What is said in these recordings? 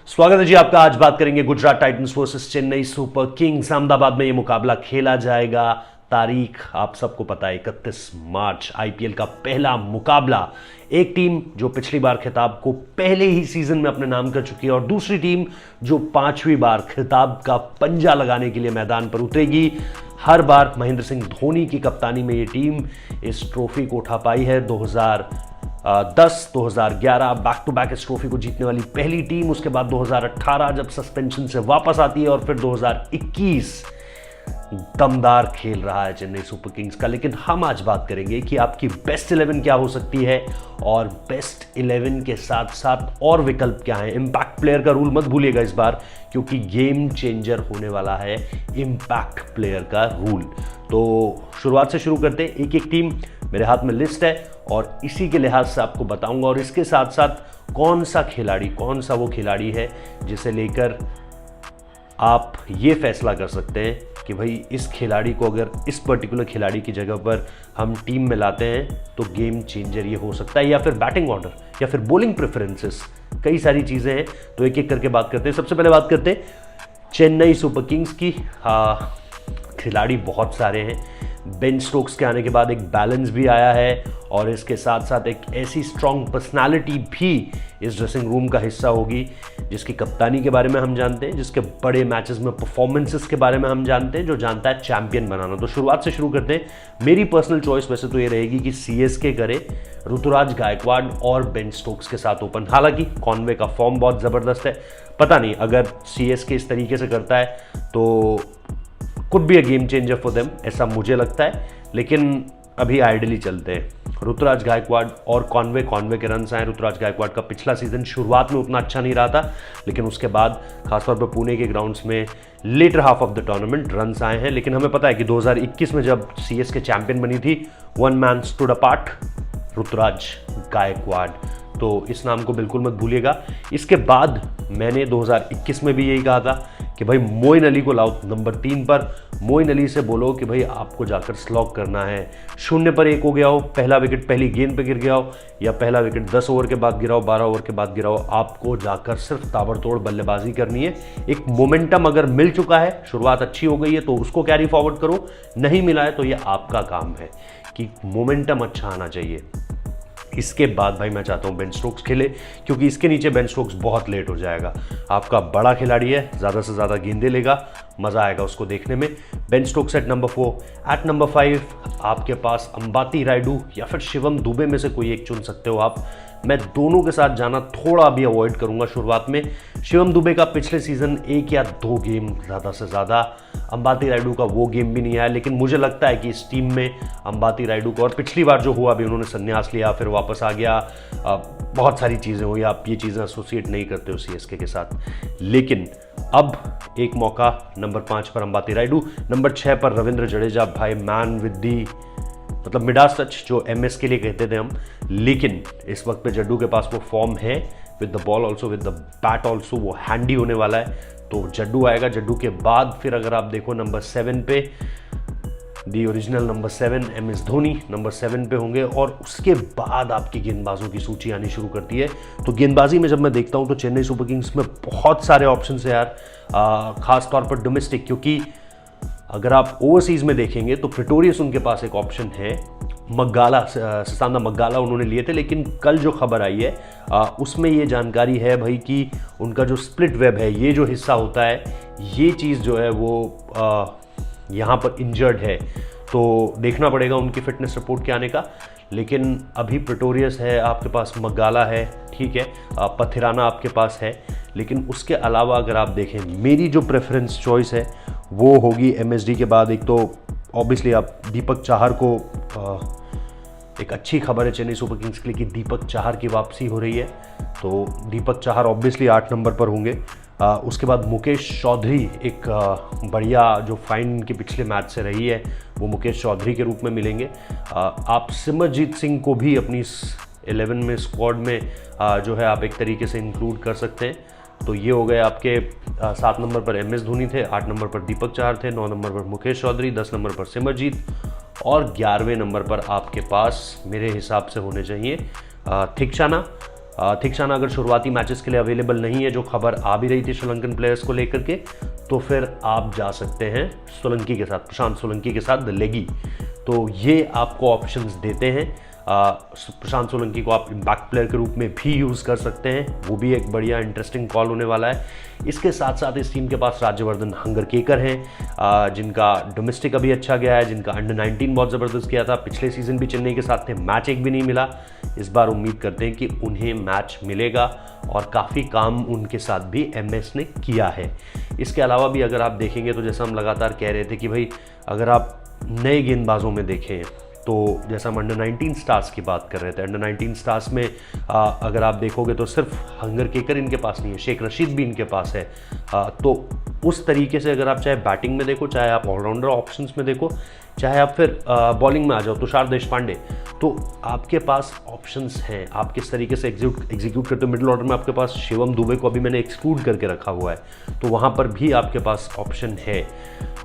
स्वागत है जी आपका। आज बात करेंगे Gujarat Titans versus Chennai super Kings. Ahmedabad में ये मुकाबला खेला जाएगा। तारीख आप सबको पता है 31 मार्च। आईपीएल का पहला मुकाबला। एक टीम जो पिछली बार खिताब को पहले ही सीजन में अपने नाम कर चुकी है और दूसरी टीम जो 5वीं बार खिताब का पंजा लगाने के लिए मैदान पर उतरेगी। हर बार महेंद्र सिंह धोनी की कप्तानी में ये टीम इस ट्रॉफी को उठा पाई है। 2010, 2011 बैक टू बैक इस ट्रॉफी को जीतने वाली पहली टीम। उसके बाद 2018 जब सस्पेंशन से वापस आती है और फिर 2021 दमदार खेल रहा है चेन्नई सुपर किंग्स का। लेकिन हम आज बात करेंगे कि आपकी बेस्ट 11 क्या हो सकती है और बेस्ट 11 के साथ साथ और विकल्प क्या है। इंपैक्ट प्लेयर का रूल मत भूलिएगा इस बार, क्योंकि गेम चेंजर होने वाला है इंपैक्ट प्लेयर का रूल। तो शुरुआत से शुरू करते हैं। एक एक टीम मेरे हाथ में लिस्ट है और इसी के लिहाज से आपको बताऊंगा और इसके साथ साथ कौन सा वो खिलाड़ी है जिसे लेकर आप ये फैसला कर सकते हैं कि भाई इस खिलाड़ी को अगर इस पर्टिकुलर खिलाड़ी की जगह पर हम टीम में लाते हैं तो गेम चेंजर ये हो सकता है, या फिर बैटिंग ऑर्डर या फिर बॉलिंग प्रेफरेंसेस। कई सारी चीज़ें हैं, तो एक एक करके बात करते हैं। सबसे पहले बात करते हैं चेन्नई सुपर किंग्स की। खिलाड़ी बहुत सारे हैं। बेन स्टोक्स के आने के बाद एक बैलेंस भी आया है और इसके साथ साथ एक ऐसी स्ट्रॉन्ग पर्सनालिटी भी इस ड्रेसिंग रूम का हिस्सा होगी जिसकी कप्तानी के बारे में हम जानते हैं, जिसके बड़े मैचेस में परफॉर्मेंसेस के बारे में हम जानते हैं, जो जानता है चैंपियन बनाना। तो शुरुआत से शुरू करते हैं। मेरी पर्सनल चॉइस वैसे तो ये रहेगी कि सीएसके करे, ऋतुराज गायकवाड़ और बेन स्टोक्स के साथ ओपन। हालांकि कॉनवे का फॉर्म बहुत ज़बरदस्त है। पता नहीं अगर सीएसके इस तरीके से करता है तो could be a game changer for them, ऐसा मुझे लगता है। लेकिन अभी आइडियली चलते हैं ऋतुराज गायकवाड़ और कॉनवे के रन्स आए। ऋतुराज गायकवाड़ का पिछला सीजन शुरुआत में उतना अच्छा नहीं रहा था, लेकिन उसके बाद खासतौर पर पुणे के ग्राउंड्स में latter half of the tournament runs आए हैं। लेकिन हमें पता है कि 2021 में जब सीएसके चैंपियन बनी थी, one man stood apart, Ruturaj Gaikwad. तो इस नाम को बिल्कुल मत भूलिएगा। इसके बाद मैंने 2021 में भी यही कहा था कि भाई मोइन अली को लाओ नंबर 3 पर। मोइन अली से बोलो कि भाई आपको जाकर स्लॉग करना है। 0 पर 1 हो गया हो, पहला विकेट पहली गेंद पे गिर गया हो, या पहला विकेट 10 ओवर के बाद गिरा हो, 12 ओवर के बाद गिरा हो, आपको जाकर सिर्फ ताबड़तोड़ बल्लेबाजी करनी है। एक मोमेंटम अगर मिल चुका है, शुरुआत अच्छी हो गई है, तो उसको कैरी फॉरवर्ड करो। नहीं मिला है तो ये आपका काम है कि मोमेंटम अच्छा आना चाहिए। इसके बाद भाई मैं चाहता हूं बेन स्टोक्स खेले, क्योंकि इसके नीचे बेन स्टोक्स बहुत लेट हो जाएगा। आपका बड़ा खिलाड़ी है, ज़्यादा से ज़्यादा गेंदें लेगा, मज़ा आएगा उसको देखने में। Ben Stokes at number 4। At number 5 आपके पास अंबाती रायडू या फिर शिवम दुबे में से कोई एक चुन सकते हो आप। मैं दोनों के साथ जाना थोड़ा भी अवॉइड करूंगा शुरुआत में। शिवम दुबे का पिछले सीजन 1 या 2 गेम ज़्यादा से ज़्यादा, अंबाती रायडू का वो गेम भी नहीं आया। लेकिन मुझे लगता है कि इस टीम में अंबाती रायडू को, और पिछली बार जो हुआ भी, उन्होंने संन्यास लिया फिर वापस आ गया, बहुत सारी चीज़ें हुई। आप ये चीज़ें एसोसिएट नहीं करते हो सीएसके के साथ। लेकिन अब एक मौका नंबर 5 पर अंबाती रायडू, नंबर 6 पर रविंद्र जडेजा। भाई मैन विद दी मतलब मिडास टच, जो एमएस के लिए कहते थे हम। लेकिन इस वक्त पे जड्डू के पास वो फॉर्म है, with the ball also, with the bat also, वो हैंडी होने वाला है। तो जड्डू आएगा। जड्डू के बाद फिर अगर आप देखो नंबर 7 पे the original number 7 MS Dhoni number 7 पे होंगे। और उसके बाद आपकी गेंदबाजों की सूची आनी शुरू करती है। तो गेंदबाजी में जब मैं देखता हूं तो चेन्नई सुपर किंग्स में बहुत सारे ऑप्शन है यार, खास तौर पर डोमेस्टिक। क्योंकि अगर आप ओवरसीज में देखेंगे तो प्रिटोरियस उनके पास एक ऑप्शन है। मग्गाला, सिसांदा मग्गाला उन्होंने लिए थे, लेकिन कल जो खबर आई है उसमें ये जानकारी है भाई कि उनका जो स्प्लिट वेब है, ये जो हिस्सा होता है, ये चीज़ जो है वो यहाँ पर इंजर्ड है। तो देखना पड़ेगा उनकी फिटनेस रिपोर्ट के आने का। लेकिन अभी प्रिटोरियस है आपके पास, मग्गाला है, ठीक है, पथिराना आपके पास है। लेकिन उसके अलावा अगर आप देखें, मेरी जो प्रेफरेंस चॉइस है वो होगी एमएसडी के बाद। एक तो ऑब्वियसली आप दीपक चाहर को, एक अच्छी खबर है चेन्नई सुपर किंग्स के लिए कि दीपक चाहर की वापसी हो रही है। तो दीपक चाहर ऑब्वियसली 8 नंबर पर होंगे। उसके बाद मुकेश चौधरी, एक बढ़िया जो फाइन के पिछले मैच से रही है, वो मुकेश चौधरी के रूप में मिलेंगे। आप सिमरजीत सिंह को भी अपनी 11 में, स्क्वाड में जो है आप एक तरीके से इंक्लूड कर सकते हैं। तो ये हो गए आपके 7 नंबर पर एमएस धोनी थे, 8 नंबर पर दीपक चाहर थे, 9 नंबर पर मुकेश चौधरी, 10 नंबर पर सिमरजीत, और 11वें नंबर पर आपके पास मेरे हिसाब से होने चाहिए थिकशाना, थिकशाना अगर शुरुआती मैचेस के लिए अवेलेबल नहीं है, जो खबर आ भी रही थी श्रीलंकन प्लेयर्स को लेकर के, तो फिर आप जा सकते हैं सोलंकी के साथ, प्रशांत सोलंकी के साथ दिल्लेगी। तो ये आपको ऑप्शंस देते हैं। प्रशांत सोलंकी को आप इम्पैक्ट प्लेयर के रूप में भी यूज़ कर सकते हैं, वो भी एक बढ़िया इंटरेस्टिंग कॉल होने वाला है। इसके साथ साथ इस टीम के पास राज्यवर्धन हंगरकेकर हैं, जिनका डोमेस्टिक अभी अच्छा गया है, जिनका अंडर 19 बहुत ज़बरदस्त किया था, पिछले सीज़न भी चेन्नई के साथ थे, मैच एक भी नहीं मिला। इस बार उम्मीद करते हैं कि उन्हें मैच मिलेगा और काफ़ी काम उनके साथ भी एमएस ने किया है। इसके अलावा भी अगर आप देखेंगे तो जैसा हम लगातार कह रहे थे कि भाई अगर आप नए गेंदबाजों में देखें तो जैसा हम अंडर 19 स्टार्स की बात कर रहे थे, अंडर 19 स्टार्स में अगर आप देखोगे तो सिर्फ हंगरकेकर इनके पास नहीं है, शेख रशीद भी इनके पास है। तो उस तरीके से अगर आप चाहे बैटिंग में देखो, चाहे आप ऑलराउंडर ऑप्शंस में देखो, चाहे आप फिर बॉलिंग में आ जाओ तुषार देशपांडे, तो आपके पास ऑप्शंस हैं। आप किस तरीके से एग्जीक्यूट करते हो। मिडिल ऑर्डर में आपके पास शिवम दुबे को अभी मैंने एक्सक्लूड करके रखा हुआ है, तो वहाँ पर भी आपके पास ऑप्शन है।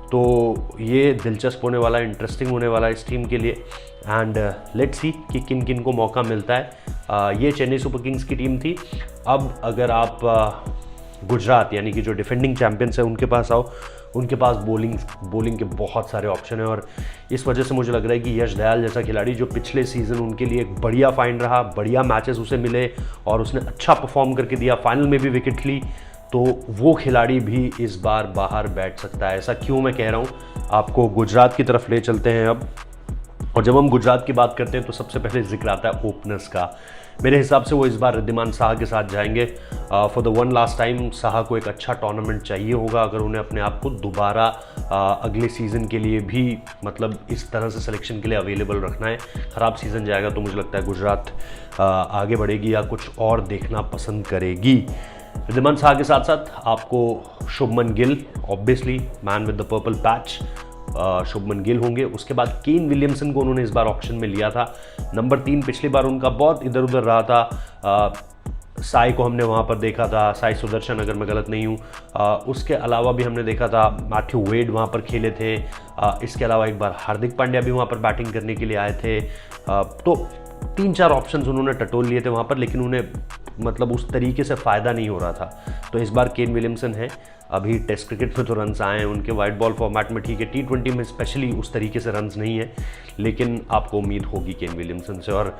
तो ये दिलचस्प होने वाला है, इंटरेस्टिंग होने वाला है इस टीम के लिए। एंड लेट्स सी कि किन किन को मौका मिलता है। ये चेन्नई सुपर किंग्स की टीम थी। अब अगर आप गुजरात यानी कि जो डिफेंडिंग चैंपियंस है उनके पास आओ, उनके पास बॉलिंग के बहुत सारे ऑप्शन हैं और इस वजह से मुझे लग रहा है कि यश दयाल जैसा खिलाड़ी, जो पिछले सीज़न उनके लिए एक बढ़िया फाइंड रहा, बढ़िया मैचेस उसे मिले और उसने अच्छा परफॉर्म करके दिया, फाइनल में भी विकेट ली, तो वो खिलाड़ी भी इस बार बाहर बैठ सकता है। ऐसा क्यों मैं कह रहा हूँ, आपको गुजरात की तरफ ले चलते हैं अब। और जब हम गुजरात की बात करते हैं तो सबसे पहले जिक्र आता है ओपनर्स का। मेरे हिसाब से वो इस बार रिद्धिमान साहा के साथ जाएंगे। For the one last time Saha को एक अच्छा टूर्नामेंट चाहिए होगा अगर उन्हें अपने आप को दोबारा अगले सीज़न के लिए भी मतलब इस तरह से सिलेक्शन के लिए अवेलेबल रखना है। ख़राब सीज़न जाएगा तो मुझे लगता है गुजरात आगे बढ़ेगी या कुछ और देखना पसंद करेगी। रिद्धिमान साहा के साथ साथ आपको Shubman Gill, obviously man with the purple patch, Shubman Gill होंगे। उसके बाद केन विलियमसन को उन्होंने इस बार ऑक्शन में लिया था, नंबर 3। पिछली बार उनका बहुत इधर उधर रहा था। साई को हमने वहाँ पर देखा था, साई सुदर्शन अगर मैं गलत नहीं हूँ। उसके अलावा भी हमने देखा था मैथ्यू वेड वहाँ पर खेले थे। इसके अलावा एक बार हार्दिक पांड्या भी वहाँ पर बैटिंग करने के लिए आए थे। तो 3-4 ऑप्शंस उन्होंने टटोल लिए थे वहाँ पर, लेकिन उन्हें मतलब उस तरीके से फ़ायदा नहीं हो रहा था। तो इस बार केन विलियमसन है। अभी टेस्ट क्रिकेट में तो रन्स आए हैं उनके वाइट बॉल फॉर्मेट में, ठीक है, T20 में स्पेशली उस तरीके से रन्स नहीं है, लेकिन आपको उम्मीद होगी केन विलियमसन से। और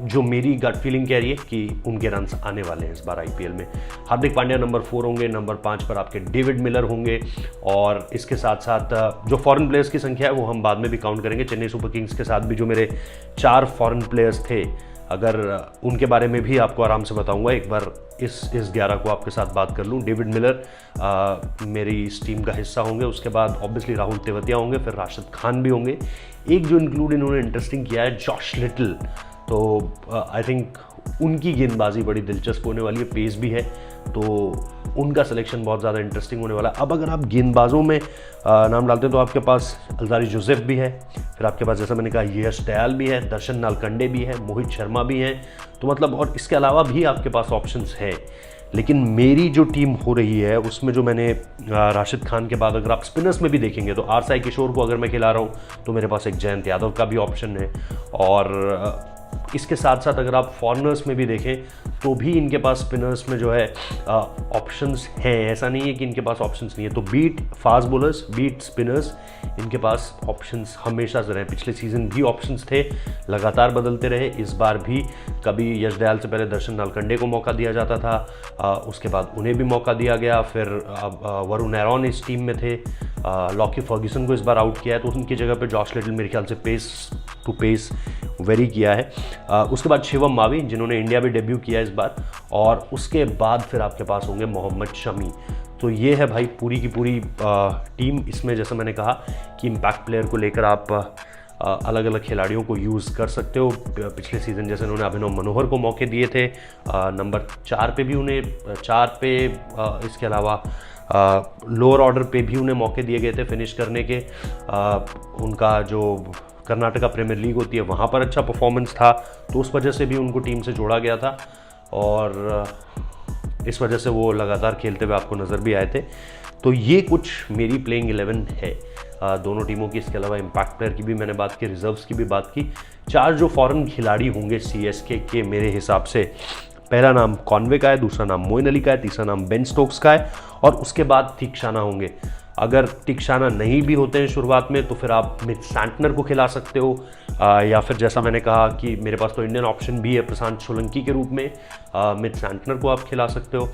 जो मेरी गट फीलिंग कह रही है कि उनके रन्स आने वाले हैं इस बार आईपीएल में। हार्दिक पांड्या नंबर 4 होंगे, नंबर 5 पर आपके डेविड मिलर होंगे। और इसके साथ साथ जो फॉरेन प्लेयर्स की संख्या है वो हम बाद में भी काउंट करेंगे। चेन्नई सुपर किंग्स के साथ भी जो मेरे 4 फॉरेन प्लेयर्स थे, अगर उनके बारे में भी आपको आराम से बताऊंगा। एक बार इस 11 को आपके साथ बात कर लूँ। डेविड मिलर मेरी इस टीम का हिस्सा होंगे। उसके बाद ऑब्वियसली राहुल तेवतिया होंगे, फिर राशिद खान भी होंगे। एक जो इंक्लूड इन्होंने इंटरेस्टिंग किया है, जॉश लिटल। तो आई थिंक उनकी गेंदबाजी बड़ी दिलचस्प होने वाली है, पेस भी है, तो उनका सिलेक्शन बहुत ज़्यादा इंटरेस्टिंग होने वाला है। अब अगर आप गेंदबाजों में नाम डालते हैं तो आपके पास अल्जारी जोसेफ भी है, फिर आपके पास जैसा मैंने कहा यश दयाल भी है, दर्शन नालकंडे भी है, मोहित शर्मा भी हैं। तो मतलब और इसके अलावा भी आपके पास ऑप्शंस है। लेकिन मेरी जो टीम हो रही है उसमें जो मैंने राशिद खान के बाद अगर आप स्पिनर्स में भी देखेंगे तो आर साई किशोर को अगर मैं खिला रहा हूँ तो मेरे पास एक जयंत यादव का भी ऑप्शन है। और इसके साथ साथ अगर आप फॉरनर्स में भी देखें तो भी इनके पास स्पिनर्स में जो है ऑप्शंस हैं, ऐसा नहीं है कि इनके पास ऑप्शंस नहीं है। तो beat fast bowlers, beat spinners, इनके पास ऑप्शंस हमेशा से रहे। पिछले सीजन भी ऑप्शंस थे, लगातार बदलते रहे। इस बार भी कभी यश दयाल से पहले दर्शन नालकंडे को मौका दिया जाता था, उसके बाद उन्हें भी मौका दिया गया। फिर वरुण एरॉन इस टीम में थे, लॉकी फर्ग्यूसन को इस बार आउट किया है, तो उनकी जगह पे जॉश लिटल मेरे ख्याल से पेस टू पेस वेरी किया है। उसके बाद शिवम मावी जिन्होंने इंडिया में डेब्यू किया इस बार, और उसके बाद फिर आपके पास होंगे मोहम्मद शमी। तो ये है भाई पूरी की पूरी टीम। इसमें जैसा मैंने कहा कि इम्पैक्ट प्लेयर को लेकर आप अलग अलग खिलाड़ियों को यूज़ कर सकते हो। पिछले सीज़न जैसे उन्होंने अभिनव मनोहर को मौके दिए थे, नंबर 4 पे भी उन्हें 4 पे, इसके अलावा लोअर ऑर्डर पे भी उन्हें मौके दिए गए थे फिनिश करने के। उनका जो कर्नाटका प्रीमियर लीग होती है वहाँ पर अच्छा परफॉर्मेंस था, तो उस वजह से भी उनको टीम से जोड़ा गया था और इस वजह से वो लगातार खेलते हुए आपको नज़र भी आए थे। तो ये कुछ मेरी प्लेइंग 11 है दोनों टीमों की। इसके अलावा इम्पैक्ट प्लेयर की भी मैंने बात की, रिजर्व्स की भी बात की। 4 जो फॉरेन खिलाड़ी होंगे सीएसके के मेरे हिसाब से, पहला नाम कॉन्वे का है, दूसरा नाम मोइन अली का है, तीसरा नाम बेन स्टोक्स का है और उसके बाद तीक्षाना होंगे। अगर तीक्षाना नहीं भी होते हैं शुरुआत में तो फिर आप मिथ सैंटनर को खिला सकते हो, या फिर जैसा मैंने कहा कि मेरे पास तो इंडियन ऑप्शन भी है प्रशांत सोलंकी के रूप में, मिथ सैंटनर को आप खिला सकते हो।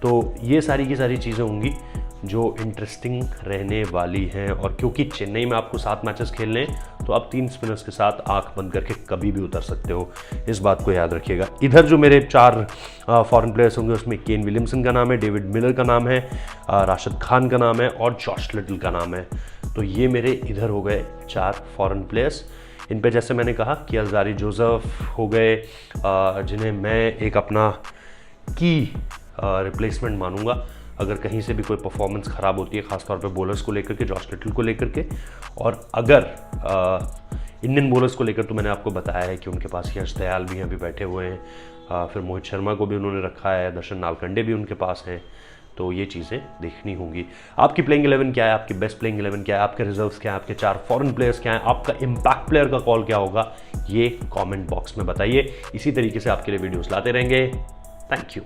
तो ये सारी की सारी चीज़ें होंगी जो इंटरेस्टिंग रहने वाली हैं। और क्योंकि चेन्नई में आपको 7 मैचेस खेलने हैं तो आप 3 स्पिनर्स के साथ आंख बंद करके कभी भी उतर सकते हो, इस बात को याद रखिएगा। इधर जो मेरे 4 फॉरेन प्लेयर्स होंगे उसमें केन विलियमसन का नाम है, डेविड मिलर का नाम है, राशिद खान का नाम है और जॉश लिटल का नाम है। तो ये मेरे इधर हो गए 4 फॉरेन प्लेयर्स। इन पे जैसे मैंने कहा कि अलजारी जोसेफ हो गए, जिन्हें मैं एक अपना की रिप्लेसमेंट मानूंगा अगर कहीं से भी कोई परफॉर्मेंस ख़राब होती है, ख़ासतौर पे बॉलर्स को लेकर के, जॉश लिटल को लेकर के। और अगर इंडियन बॉलर्स को लेकर तो मैंने आपको बताया है कि उनके पास यश दयाल भी हैं, अभी बैठे हुए हैं, फिर मोहित शर्मा को भी उन्होंने रखा है, दर्शन नालकंडे भी उनके पास हैं। तो ये चीज़ें देखनी होंगी। आपकी प्लेइंग 11 क्या है, आपकी बेस्ट प्लेइंग 11 क्या है, आपके रिजर्व्स क्या है, आपके 4 फॉरेन प्लेयर्स क्या हैं, आपका इम्पैक्ट प्लेयर का कॉल क्या होगा, ये कमेंट बॉक्स में बताइए। इसी तरीके से आपके लिए वीडियोस लाते रहेंगे। Thank you.